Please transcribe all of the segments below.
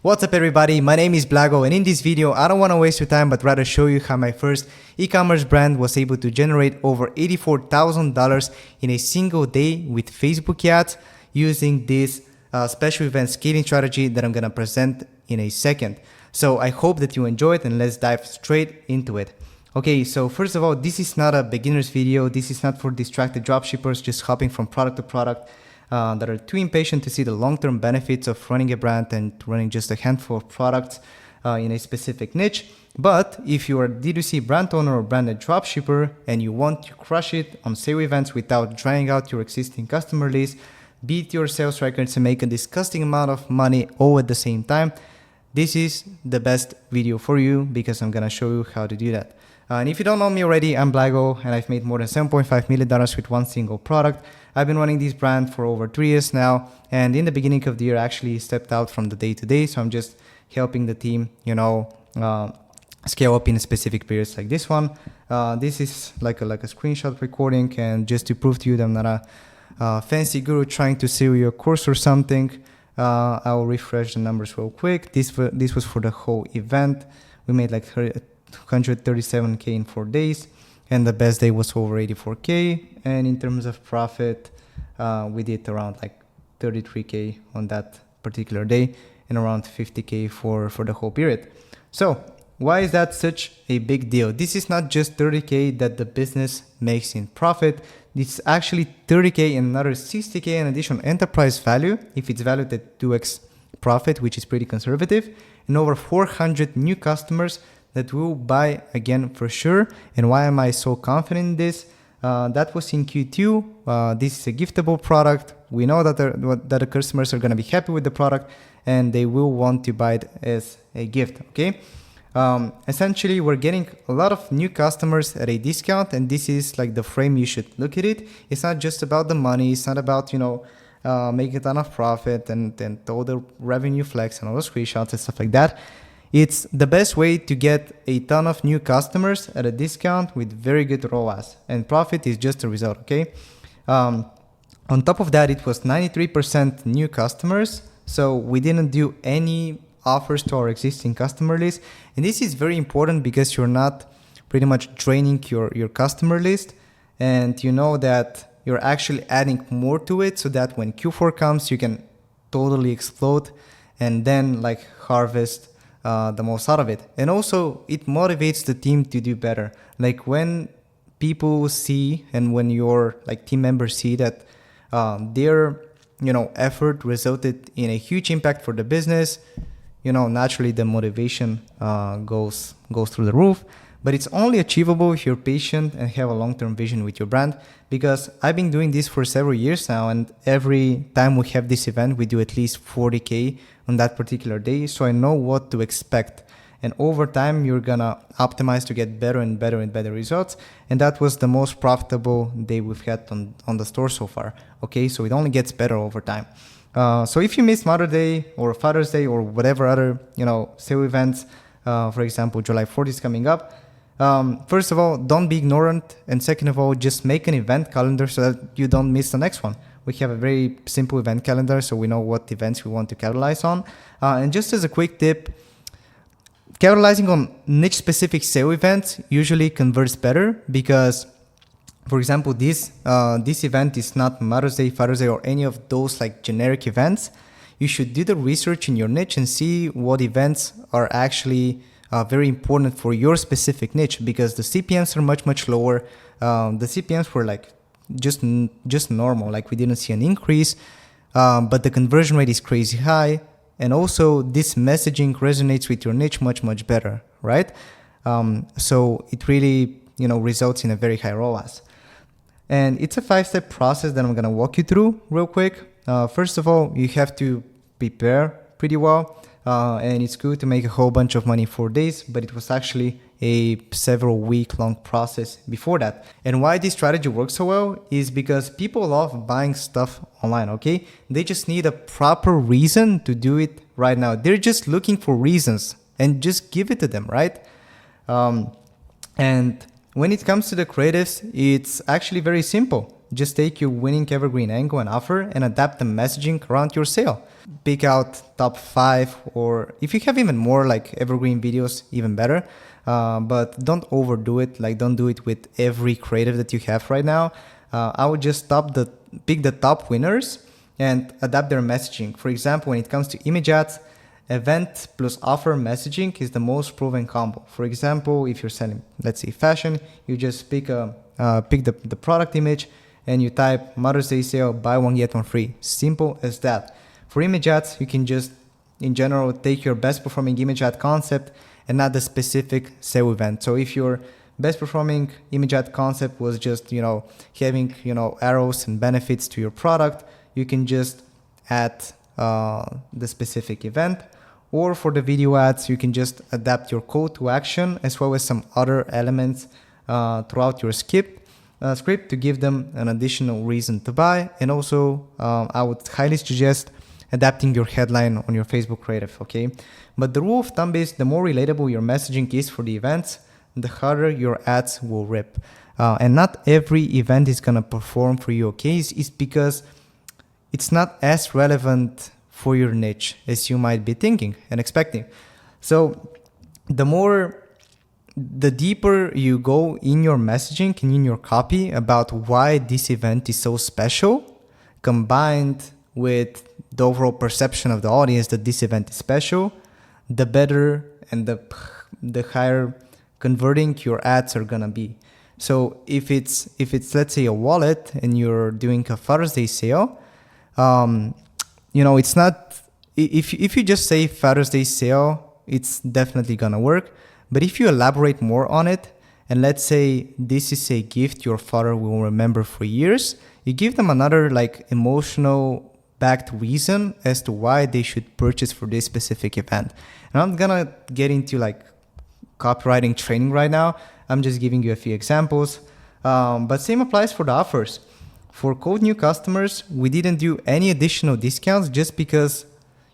What's up everybody, my name is Blago, and in this video I don't want to waste your time but rather show you how my first e-commerce brand was able to generate over $84,000 in a single day with Facebook ads using this special event scaling strategy that I'm going to present in a second. So I hope that you enjoy it, and let's dive straight into it. Okay, so first of all, this is not a beginner's video. This is not for distracted dropshippers just hopping from product to product that are too impatient to see the long-term benefits of running a brand and running just a handful of products in a specific niche. But if you are a D2C brand owner or branded dropshipper and you want to crush it on sale events without drying out your existing customer list, beat your sales records and make a disgusting amount of money all at the same time, this is the best video for you because I'm gonna show you how to do that. And if you don't know me already, I'm Blago and I've made more than $7.5 million with one single product. I've been running this brand for over 3 years now, and in the beginning of the year I actually stepped out from the day-to-day, so I'm just helping the team, scale up in specific periods like this one. This is like a screenshot recording, and just to prove to you that I'm not a fancy guru trying to sell you a course or something, I'll refresh the numbers real quick. This was for the whole event. We made like 137K in 4 days, and the best day was over 84K. And in terms of profit, we did around like 33K on that particular day and around 50K for the whole period. So why is that such a big deal? This is not just 30K that the business makes in profit. It's actually 30K and another 60K in additional enterprise value if it's valued at 2x profit, which is pretty conservative, and over 400 new customers that will buy again for sure. And why am I so confident in this? That was in Q2. This is a giftable product. We know that the customers are going to be happy with the product and they will want to buy it as a gift. Okay. Essentially, we're getting a lot of new customers at a discount, and this is like the frame you should look at it. It's not just about the money. It's not about, making a ton of profit and all the revenue flex and all the screenshots and stuff like that. It's the best way to get a ton of new customers at a discount with very good ROAS, and profit is just a result, okay? On top of that, it was 93% new customers, so we didn't do any offers to our existing customer list. And this is very important because you're not pretty much draining your customer list, and you know that you're actually adding more to it so that when Q4 comes, you can totally explode and then like harvest the most out of it. And also it motivates the team to do better. Like when people see and when your like team members see that their effort resulted in a huge impact for the business, naturally the motivation goes through the roof. But it's only achievable if you're patient and have a long-term vision with your brand, because I've been doing this for several years now, and every time we have this event, we do at least 40K on that particular day. So I know what to expect. And over time, you're gonna optimize to get better and better and better results. And that was the most profitable day we've had on the store so far. Okay, so it only gets better over time. So if you miss Mother's Day or Father's Day or whatever other, sale events, for example, July 4th is coming up. First of all, don't be ignorant. And second of all, just make an event calendar so that you don't miss the next one. We have a very simple event calendar, so we know what events we want to capitalize on. And just as a quick tip, capitalizing on niche specific sale events usually converts better because, for example, this event is not Mother's Day, Father's Day, or any of those like generic events. You should do the research in your niche and see what events are actually very important for your specific niche, because the CPMs are much lower. The CPMs were like just normal, like we didn't see an increase, but the conversion rate is crazy high, and also this messaging resonates with your niche much better, right? So it really results in a very high ROAS. And it's a 5-step process that I'm gonna walk you through real quick. First of all, you have to prepare pretty well. And it's good to make a whole bunch of money in 4 days, but it was actually a several week long process before that. And why this strategy works so well is because people love buying stuff online, okay? They just need a proper reason to do it right now. They're just looking for reasons, and just give it to them, right? And when it comes to the creatives, it's actually very simple. just take your winning evergreen angle and offer and adapt the messaging around your sale. Pick out top 5, or if you have even more like evergreen videos, even better. But don't overdo it. Like, don't do it with every creative that you have right now. I would just pick the top winners and adapt their messaging. For example, when it comes to image ads, event plus offer messaging is the most proven combo. For example, if you're selling, let's say, fashion, you just pick the product image and you type Mother's Day sale, buy one get one free. Simple as that. For image ads, you can just, in general, take your best performing image ad concept and not the specific sale event. So if your best performing image ad concept was just, having, arrows and benefits to your product, you can just add the specific event. Or for the video ads, you can just adapt your call to action as well as some other elements throughout your script to give them an additional reason to buy. And also, I would highly suggest adapting your headline on your Facebook creative, okay? But the rule of thumb is the more relatable your messaging is for the events, the harder your ads will rip. And not every event is gonna perform for you, okay? It's because it's not as relevant for your niche as you might be thinking and expecting. So the deeper you go in your messaging and in your copy about why this event is so special, combined with the overall perception of the audience that this event is special, the better and the higher converting your ads are gonna be. So if it's let's say a wallet and you're doing a Father's Day sale, it's not, if you just say Father's Day sale, it's definitely gonna work. But if you elaborate more on it, and let's say this is a gift your father will remember for years, you give them another like emotional backed reason as to why they should purchase for this specific event. And I'm gonna get into like copywriting training right now. I'm just giving you a few examples. But same applies for the offers. For cold new customers, we didn't do any additional discounts just because,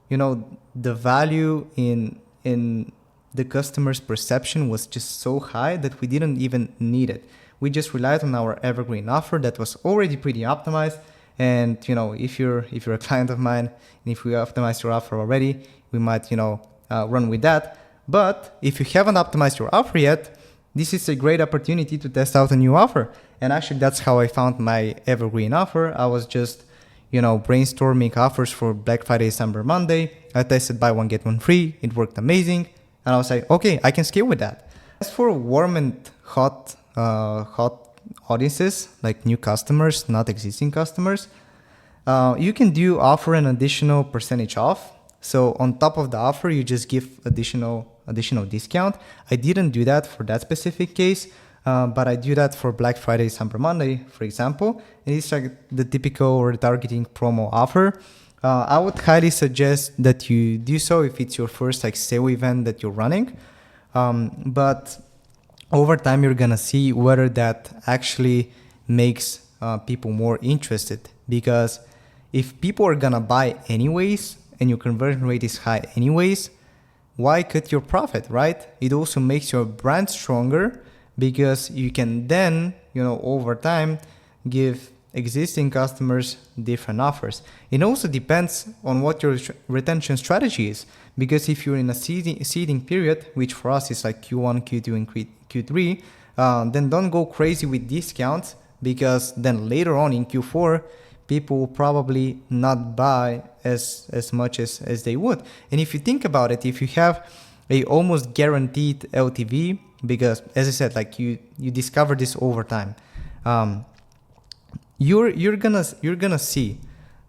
the value in the customer's perception was just so high that we didn't even need it. We just relied on our evergreen offer that was already pretty optimized. And if you're a client of mine, and if we optimized your offer already, we might run with that. But if you haven't optimized your offer yet, this is a great opportunity to test out a new offer. And actually, that's how I found my evergreen offer. I was just brainstorming offers for Black Friday, Cyber Monday. I tested buy one get one free. It worked amazing. And I was like, okay, I can scale with that. As for warm and hot audiences, like new customers, not existing customers, you can offer an additional percentage off. So on top of the offer, you just give additional discount. I didn't do that for that specific case, but I do that for Black Friday, Cyber Monday, for example. And it's like the typical retargeting promo offer. I would highly suggest that you do so if it's your first like sale event that you're running. But over time, you're gonna see whether that actually makes people more interested. Because if people are gonna buy anyways, and your conversion rate is high anyways, why cut your profit, right? It also makes your brand stronger because you can then, over time, give existing customers different offers. It also depends on what your retention strategy is. Because if you're in a seeding period, which for us is like Q1, Q2, and Q3, then don't go crazy with discounts, because then later on in Q4, people will probably not buy as much as they would. And if you think about it, if you have a almost guaranteed LTV, because as I said, like you discover this over time, you're gonna see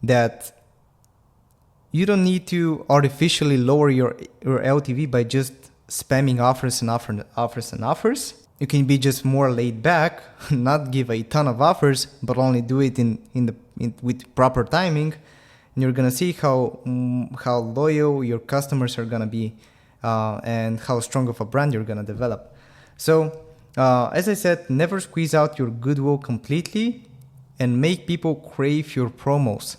that you don't need to artificially lower your LTV by just spamming offers and offers. You can be just more laid back, not give a ton of offers, but only do it with proper timing. And you're gonna see how loyal your customers are gonna be, and how strong of a brand you're gonna develop. So, as I said, never squeeze out your goodwill completely, and make people crave your promos.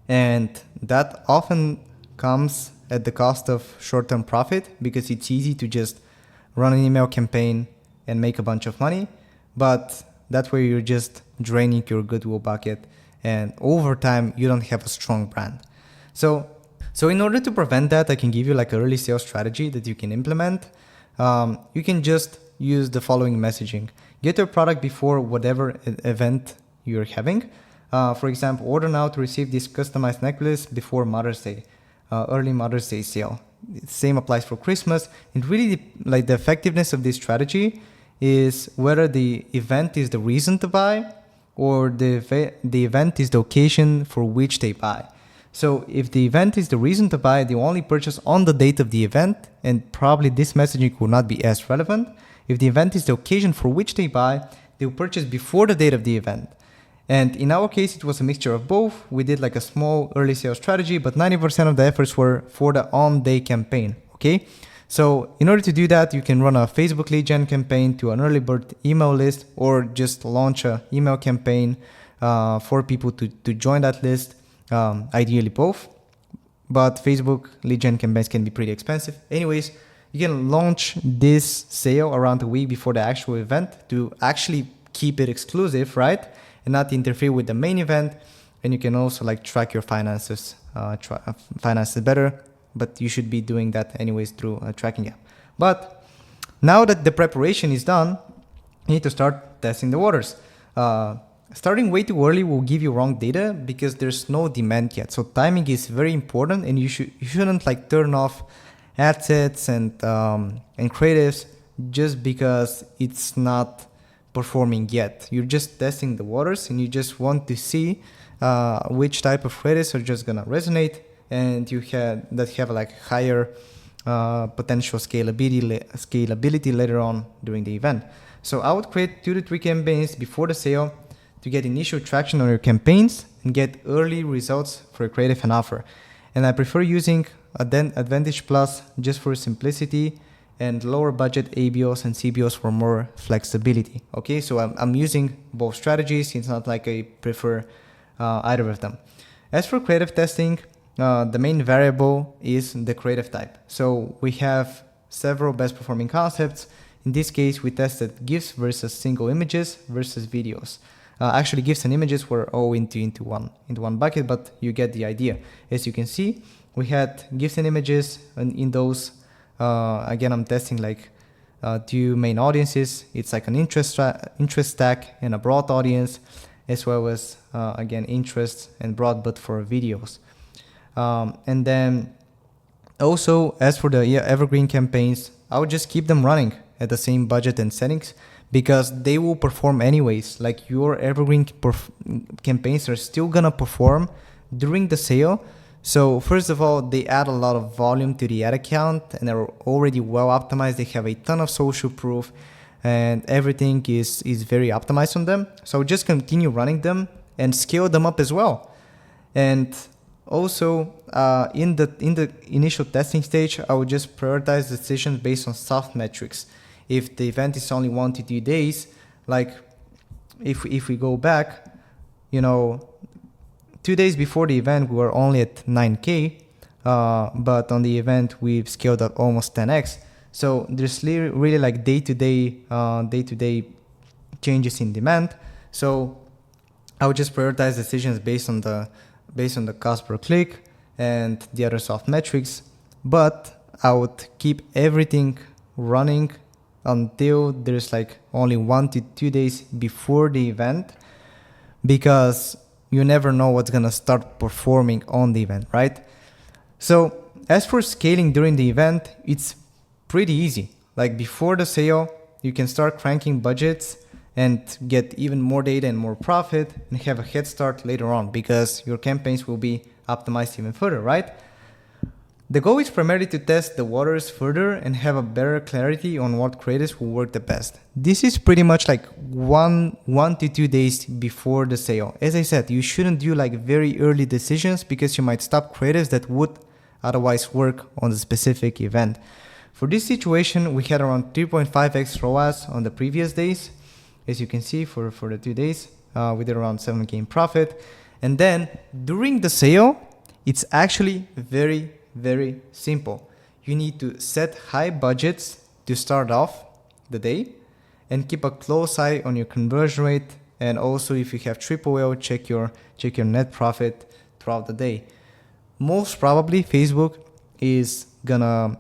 And that often comes at the cost of short-term profit, because it's easy to just run an email campaign and make a bunch of money, but that way you're just draining your Goodwill bucket, and over time you don't have a strong brand. So in order to prevent that, I can give you like an early sales strategy that you can implement. You can just use the following messaging. Get your product before whatever event you're having. For example, order now to receive this customized necklace before Mother's Day, early Mother's Day sale. Same applies for Christmas. And really, like, the effectiveness of this strategy is whether the event is the reason to buy or the event is the occasion for which they buy. So if the event is the reason to buy, they only purchase on the date of the event, and probably this messaging will not be as relevant. If the event is the occasion for which they buy, they will purchase before the date of the event. And in our case, it was a mixture of both. We did like a small early sales strategy, but 90% of the efforts were for the on-day campaign, okay? So in order to do that, you can run a Facebook lead gen campaign to an early bird email list, or just launch an email campaign for people to join that list. Ideally both, but Facebook lead gen campaigns can be pretty expensive. Anyways, you can launch this sale around a week before the actual event to actually keep it exclusive, right? And not interfere with the main event. And you can also like track your finances better, but you should be doing that anyways through a tracking app. But now that the preparation is done, you need to start testing the waters. Starting way too early will give you wrong data because there's no demand yet. So timing is very important, and you shouldn't like turn off ad sets and creatives just because it's not performing yet. You're just testing the waters, and you just want to see which type of creatives are just gonna resonate, and have like higher potential scalability later on during the event. So I would create 2 to 3 campaigns before the sale to get initial traction on your campaigns and get early results for a creative and offer. And I prefer using Advantage Plus just for simplicity, and lower budget ABOs and CBOs for more flexibility. Okay, so I'm using both strategies. It's not like I prefer either of them. As for creative testing, the main variable is the creative type. So we have several best performing concepts. In this case, we tested GIFs versus single images versus videos. Actually, GIFs and images were all into one bucket, but you get the idea. As you can see, we had GIFs and images, and in those, again, I'm testing like 2 main audiences. It's like an interest stack and a broad audience, as well as again interest and broad, but for videos. And then also, as for the Evergreen campaigns, I would just keep them running at the same budget and settings, because they will perform anyways. Like, your Evergreen campaigns are still gonna perform during the sale. So first of all, they add a lot of volume to the ad account, and they're already well optimized. They have a ton of social proof, and everything is very optimized on them. So just continue running them and scale them up as well. And also, in the initial testing stage, I would just prioritize decisions based on soft metrics. If the event is only 1 to 2 days, like if we go back, 2 days before the event, we were only at 9K, but on the event, we've scaled up almost 10X. So there's really like day-to-day changes in demand. So I would just prioritize decisions based on the cost per click and the other soft metrics, but I would keep everything running until there's like only 1 to 2 days before the event, because you never know what's gonna start performing on the event, right? So as for scaling during the event, it's pretty easy. Like, before the sale, you can start cranking budgets and get even more data and more profit, and have a head start later on, because your campaigns will be optimized even further, right? The goal is primarily to test the waters further and have a better clarity on what creatives will work the best. This is pretty much like one to 2 days before the sale. As I said, you shouldn't do like very early decisions, because you might stop creatives that would otherwise work on the specific event. For this situation, we had around 3.5x ROAS on the previous days. As you can see, for the 2 days, we did around 7K in profit. And then during the sale, it's actually very, very simple. You need to set high budgets to start off the day, and keep a close eye on your conversion rate And also if you have triple L, check your net profit throughout the day. Most probably Facebook is gonna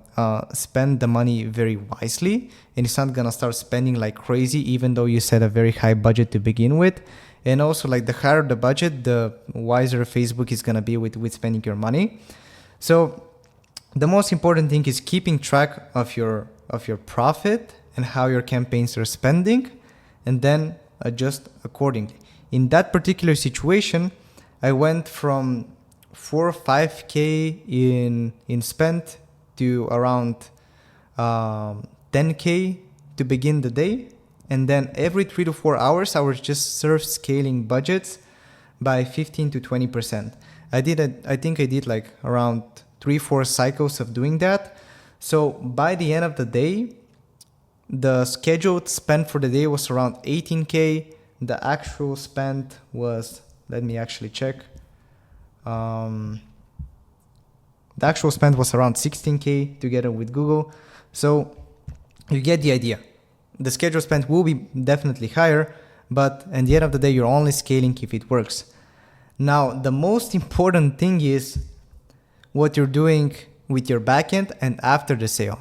spend the money very wisely, and it's not gonna start spending like crazy, even though you set a very high budget to begin with. And also, like, the higher the budget, the wiser Facebook is gonna be with spending your money. So the most important thing is keeping track of your profit and how your campaigns are spending, and then adjust accordingly. In that particular situation, I went from 4 or 5K in spend to around 10K to begin the day. And then every 3 to 4 hours, I was just scaling budgets by 15 to 20%. I think I did like around 3-4 cycles of doing that. So by the end of the day, the scheduled spend for the day was around 18K. The actual spend was, let me actually check. The actual spend was around 16K together with Google. So you get the idea. The scheduled spend will be definitely higher, but at the end of the day, you're only scaling if it works. Now, the most important thing is what you're doing with your backend and after the sale,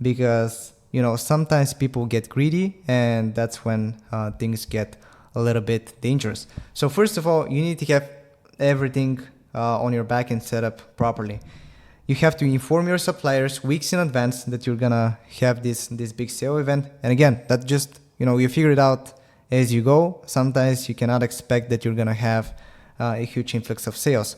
because sometimes people get greedy, and that's when things get a little bit dangerous. So first of all, you need to have everything on your backend set up properly. You have to inform your suppliers weeks in advance that you're gonna have this big sale event. And again, that just, you figure it out as you go. Sometimes you cannot expect that you're gonna have a huge influx of sales.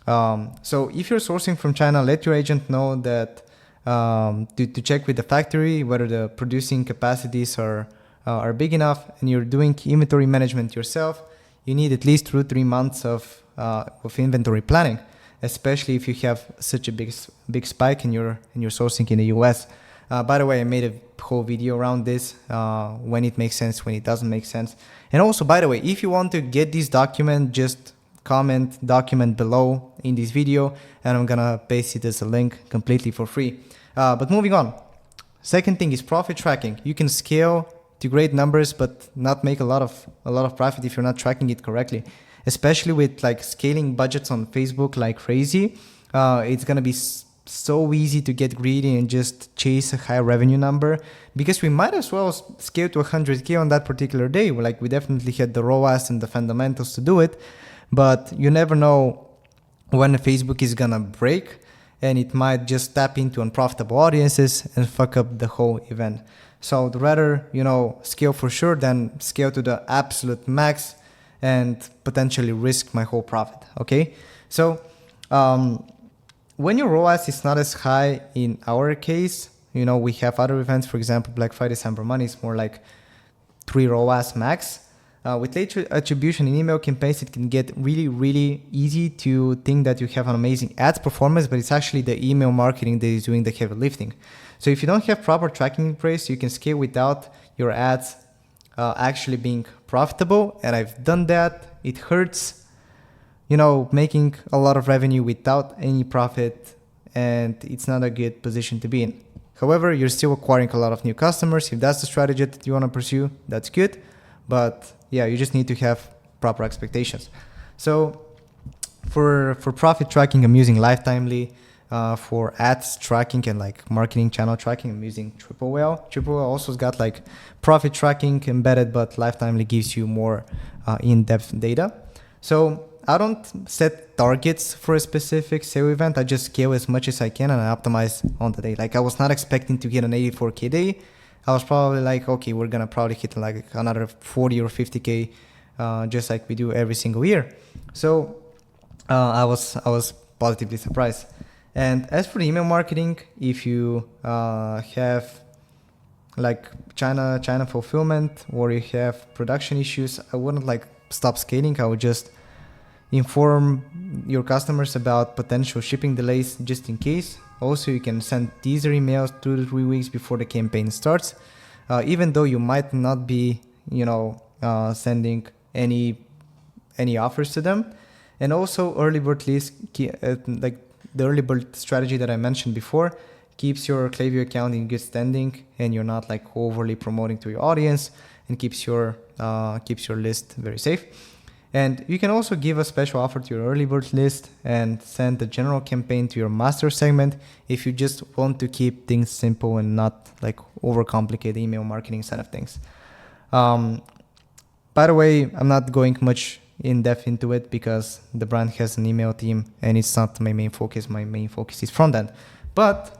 So if you're sourcing from China, let your agent know that to check with the factory whether the producing capacities are big enough, and you're doing inventory management yourself. You need at least 2 to 3 months of inventory planning, especially if you have such a big spike in your sourcing in the US. By the way, I made a whole video around this, when it makes sense, when it doesn't make sense. And also, by the way, if you want to get this document, just comment document below in this video, and I'm gonna paste it as a link completely for free. But moving on. Second thing is profit tracking. You can scale to great numbers, but not make a lot of profit if you're not tracking it correctly. Especially with like scaling budgets on Facebook like crazy, it's gonna be so easy to get greedy and just chase a high revenue number, because we might as well scale to 100K on that particular day. Like, we definitely had the ROAS and the fundamentals to do it, but you never know when Facebook is gonna break, and it might just tap into unprofitable audiences and fuck up the whole event. So I'd rather, scale for sure than scale to the absolute max and potentially risk my whole profit. Okay, so when your ROAS is not as high, in our case, we have other events, for example, Black Friday, Cyber Monday is more like 3 ROAS max. With late attribution in email campaigns, it can get really, really easy to think that you have an amazing ads performance, but it's actually the email marketing that is doing the heavy lifting. So if you don't have proper tracking in place, you can scale without your ads actually being profitable. And I've done that. It hurts, making a lot of revenue without any profit, and it's not a good position to be in. However, you're still acquiring a lot of new customers. If that's the strategy that you want to pursue, that's good. But yeah, you just need to have proper expectations. So for profit tracking, I'm using Lifetimely. For ads tracking and like marketing channel tracking, I'm using Triple Whale. Triple Whale also has got like profit tracking embedded, but Lifetimely gives you more in-depth data. So I don't set targets for a specific sale event. I just scale as much as I can and I optimize on the day. Like, I was not expecting to hit an 84K day. I was probably like, okay, we're gonna probably hit like another 40 or 50K, just like we do every single year. So I was positively surprised. And as for the email marketing, if you have like China fulfillment, or you have production issues, I wouldn't like stop scaling. I would just inform your customers about potential shipping delays just in case. Also, you can send teaser emails 2 to 3 weeks before the campaign starts, even though you might not be, sending any offers to them. And also, early bird lists, like the early bird strategy that I mentioned before, keeps your Klaviyo account in good standing, and you're not like overly promoting to your audience, and keeps your list very safe. And you can also give a special offer to your early bird list and send a general campaign to your master segment if you just want to keep things simple and not like overcomplicate the email marketing side of things. By the way, I'm not going much in depth into it because the brand has an email team and it's not my main focus. My main focus is front end. But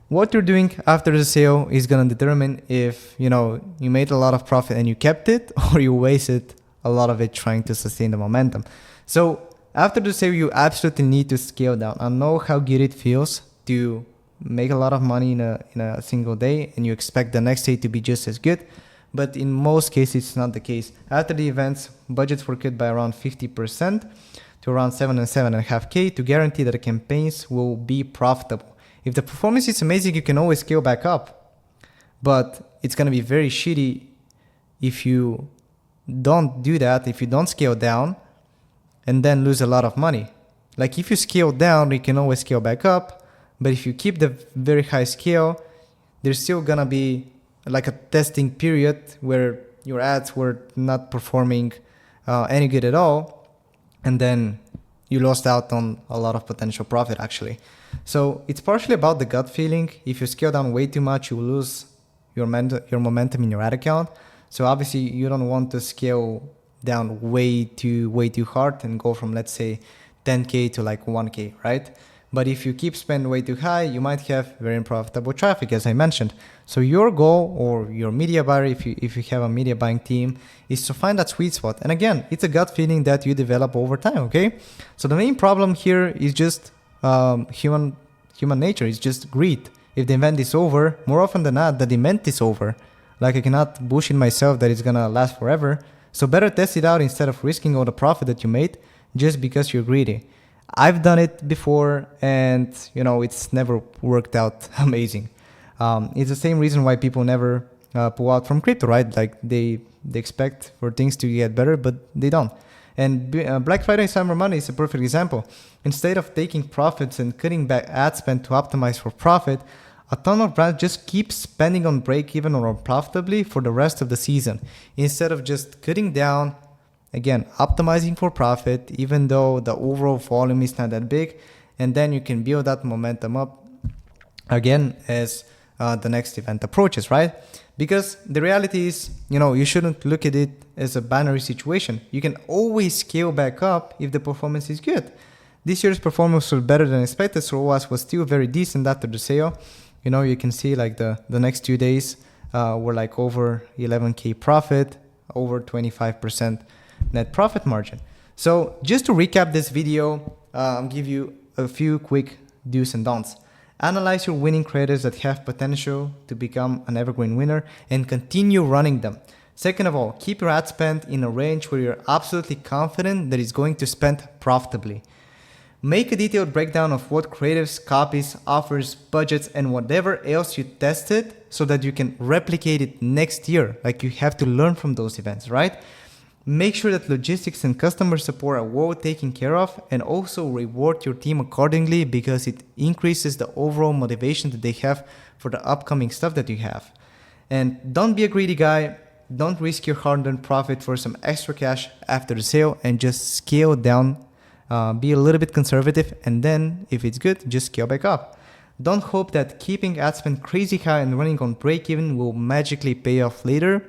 what you're doing after the sale is going to determine if, you made a lot of profit and you kept it, or you wasted a lot of it trying to sustain the momentum. So after the sale, you absolutely need to scale down. I know how good it feels to make a lot of money in a single day and you expect the next day to be just as good. But in most cases, it's not the case. After the events, budgets were cut by around 50% to around 7 and 7.5K to guarantee that the campaigns will be profitable. If the performance is amazing, you can always scale back up. But it's going to be very shitty if you don't do that, if you don't scale down and then lose a lot of money. Like if you scale down, you can always scale back up. But if you keep the very high scale, there's still going to be like a testing period where your ads were not performing any good at all. And then you lost out on a lot of potential profit actually. So it's partially about the gut feeling. If you scale down way too much, you will lose your momentum in your ad account. So obviously you don't want to scale down way too hard and go from, let's say, 10K to like 1K, right? But if you keep spending way too high, you might have very unprofitable traffic, as I mentioned. So your goal, or your media buyer, if you have a media buying team, is to find that sweet spot. And again, it's a gut feeling that you develop over time, okay? So the main problem here is just human nature. It's just greed. If the event is over, more often than not, the demand is over. Like I cannot bullshit myself that it's gonna last forever. So better test it out instead of risking all the profit that you made just because you're greedy. I've done it before and it's never worked out amazing. It's the same reason why people never pull out from crypto, right? Like they expect for things to get better, but they don't. And Black Friday and Cyber Monday is a perfect example. Instead of taking profits and cutting back ad spend to optimize for profit, a ton of brands just keep spending on break-even or unprofitably for the rest of the season, instead of just cutting down, again, optimizing for profit, even though the overall volume is not that big. And then you can build that momentum up again as the next event approaches, right? Because the reality is, you shouldn't look at it as a binary situation. You can always scale back up if the performance is good. This year's performance was better than expected, so ROAS was still very decent after the sale. You can see like the next 2 days were like over 11K profit, over 25% net profit margin. So just to recap this video, I'll give you a few quick do's and don'ts. Analyze your winning creators that have potential to become an evergreen winner and continue running them. Second of all, keep your ad spend in a range where you're absolutely confident that it's going to spend profitably. Make a detailed breakdown of what creatives, copies, offers, budgets, and whatever else you tested so that you can replicate it next year. Like you have to learn from those events, right? Make sure that logistics and customer support are well taken care of, and also reward your team accordingly because it increases the overall motivation that they have for the upcoming stuff that you have. And don't be a greedy guy. Don't risk your hard-earned profit for some extra cash after the sale, and just scale down. Be a little bit conservative, and then if it's good, just scale back up. Don't hope that keeping ad spend crazy high and running on break-even will magically pay off later.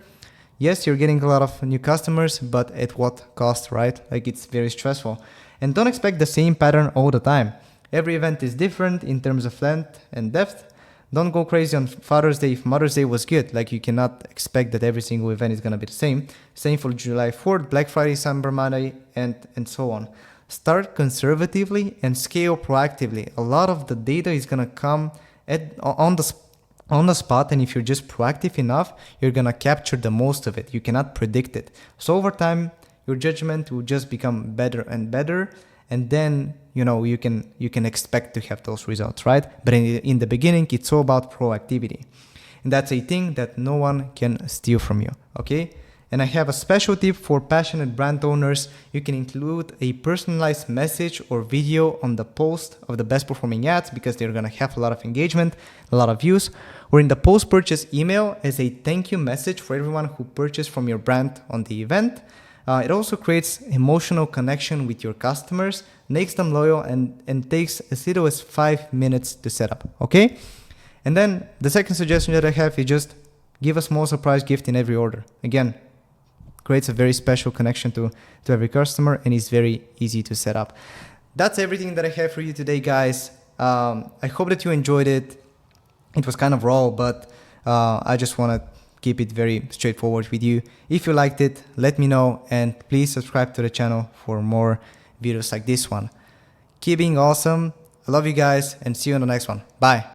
Yes, you're getting a lot of new customers, but at what cost, right? Like it's very stressful. And don't expect the same pattern all the time. Every event is different in terms of length and depth. Don't go crazy on Father's Day if Mother's Day was good. Like you cannot expect that every single event is going to be the same. Same for July 4th, Black Friday, Cyber Monday, and so on. Start conservatively and scale proactively. A lot of the data is going to come on the spot, and if you're just proactive enough, you're going to capture the most of it. You cannot predict it. So over time, your judgment will just become better and better, and then you can expect to have those results, right? But in the beginning, it's all about proactivity, and that's a thing that no one can steal from you, okay? And I have a special tip for passionate brand owners. You can include a personalized message or video on the post of the best performing ads because they're going to have a lot of engagement, a lot of views, or in the post-purchase email as a thank you message for everyone who purchased from your brand on the event. It also creates emotional connection with your customers, makes them loyal, and takes as little as 5 minutes to set up, okay? And then the second suggestion that I have is just give a small surprise gift in every order. Again, creates a very special connection to every customer and is very easy to set up. That's everything that I have for you today, guys. I hope that you enjoyed it. It was kind of raw, but I just want to keep it very straightforward with you. If you liked it, let me know, and please subscribe to the channel for more videos like this one. Keep being awesome. I love you guys, and see you on the next one. Bye.